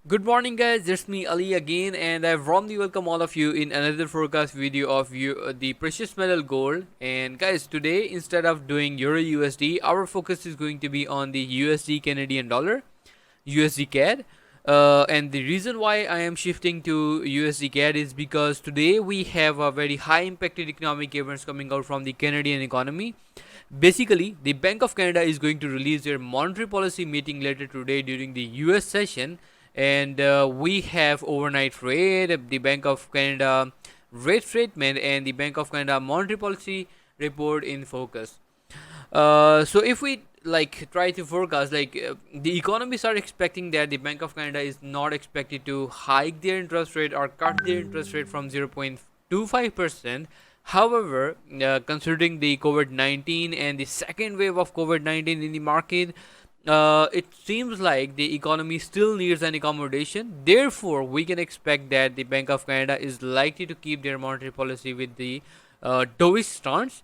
Good morning, guys. It's me Ali again, and I warmly welcome all of you in another forecast video of the precious metal gold. And guys, today instead of doing Euro USD, our focus is going to be on the USD Canadian dollar, USD CAD. And the reason why I am shifting to USD CAD is because today we have a very high impacted economic events coming out from the Canadian economy. Basically, the Bank of Canada is going to release their monetary policy meeting later today during the US session, and we have overnight rate, the Bank of Canada rate statement, and the Bank of Canada monetary policy report in focus. So if we try to forecast, the economists are expecting that the Bank of Canada is not expected to hike their interest rate or cut their interest rate from 0.25%. However, considering the COVID-19 and the second wave of COVID-19 in the market, it seems like the economy still needs an accommodation. Therefore, we can expect that the Bank of Canada is likely to keep their monetary policy with the dovish stance.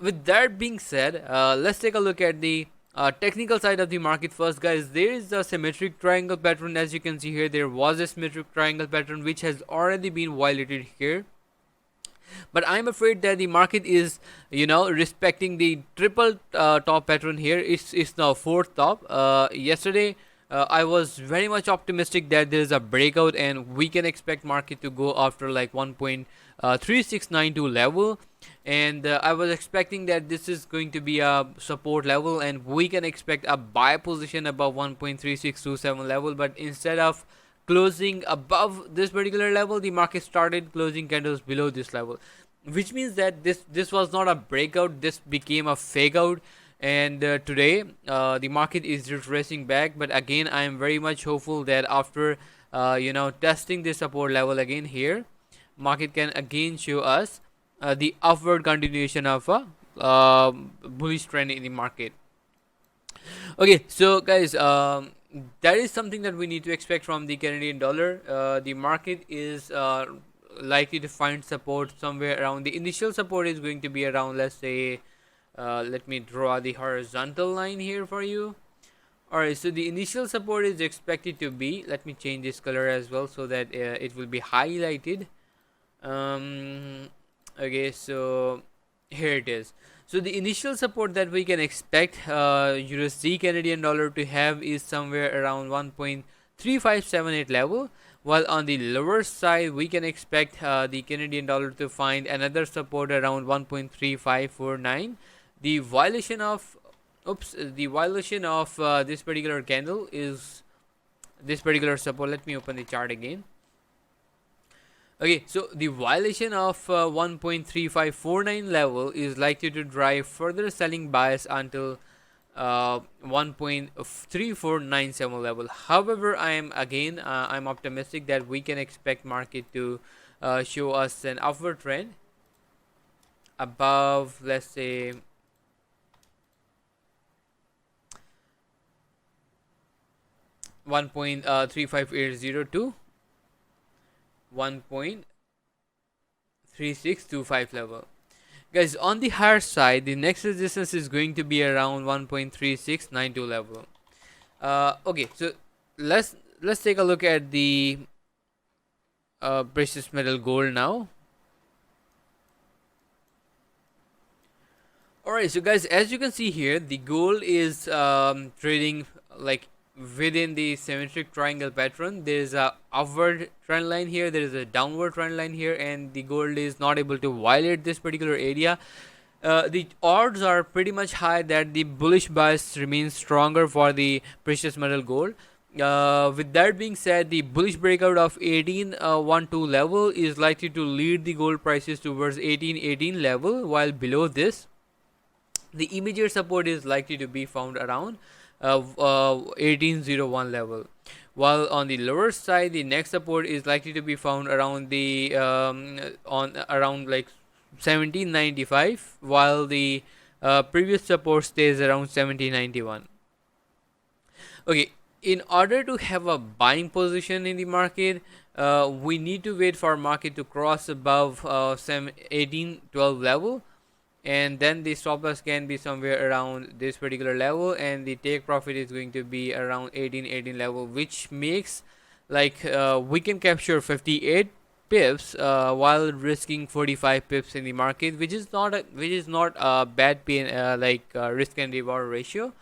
With that being said, let's take a look at the technical side of the market first, guys. There is a symmetric triangle pattern. As you can see here, there was a symmetric triangle pattern which has already been violated here, but I'm afraid that the market is respecting the triple top pattern here. It's now fourth top. Yesterday I was very much optimistic that there is a breakout and we can expect market to go after like 1.3692 level, and I was expecting that this is going to be a support level and we can expect a buy position above 1.3627 level. But instead of closing above this particular level, the market started closing candles below this level, which means that this was not a breakout, this became a fake out. And today the market is retracing back, but again I am very much hopeful that after testing this support level again here, market can again show us the upward continuation of a bullish trend in the market. Okay, so guys, that is something that we need to expect from the Canadian dollar. The market is likely to find support somewhere around. The initial support is going to be around, let's say, let me draw the horizontal line here for you. Alright, so the initial support is expected to be, let me change this color as well so that it will be highlighted. Okay, so here it is. So the initial support that we can expect USD Canadian dollar to have is somewhere around 1.3578 level, while on the lower side we can expect the Canadian dollar to find another support around 1.3549. The violation of this particular candle is this particular support. Let me open the chart again. Okay, so the violation of 1.3549 level is likely to drive further selling bias until 1.3497 level. However, I'm optimistic that we can expect market to show us an upward trend above, let's say, 1.35802 1.3625 level. Guys, on the higher side, the next resistance is going to be around 1.3692 level. Okay, so let's take a look at the precious metal gold now. Alright, so guys, as you can see here, the gold is trading like within the symmetric triangle pattern. There is a upward trend line here, there is a downward trend line here, and the gold is not able to violate this particular area. The odds are pretty much high that the bullish bias remains stronger for the precious metal gold. With that being said, the bullish breakout of 1812 level is likely to lead the gold prices towards 1818 level, while below this the immediate support is likely to be found around 1801 level, while on the lower side the next support is likely to be found around the around like 1795, while the previous support stays around 1791. Okay, in order to have a buying position in the market, we need to wait for market to cross above 1812 level, and then the stop loss can be somewhere around this particular level, and the take profit is going to be around 1818 level, which makes like we can capture 58 pips while risking 45 pips in the market, which is not a bad pay, risk and reward ratio.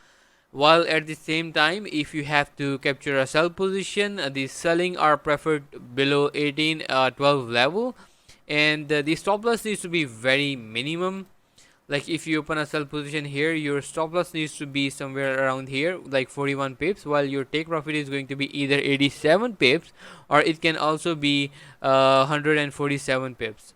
While at the same time, if you have to capture a sell position, the selling are preferred below 18 12 level, and the stop loss needs to be very minimum. Like if you open a sell position here, your stop loss needs to be somewhere around here, like 41 pips, while your take profit is going to be either 87 pips, or it can also be 147 pips.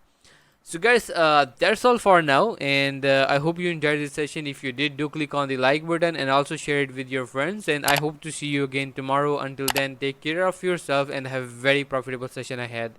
So guys, that's all for now, and I hope you enjoyed this session. If you did, do click on the like button and also share it with your friends, and I hope to see you again tomorrow. Until then, take care of yourself and have a very profitable session ahead.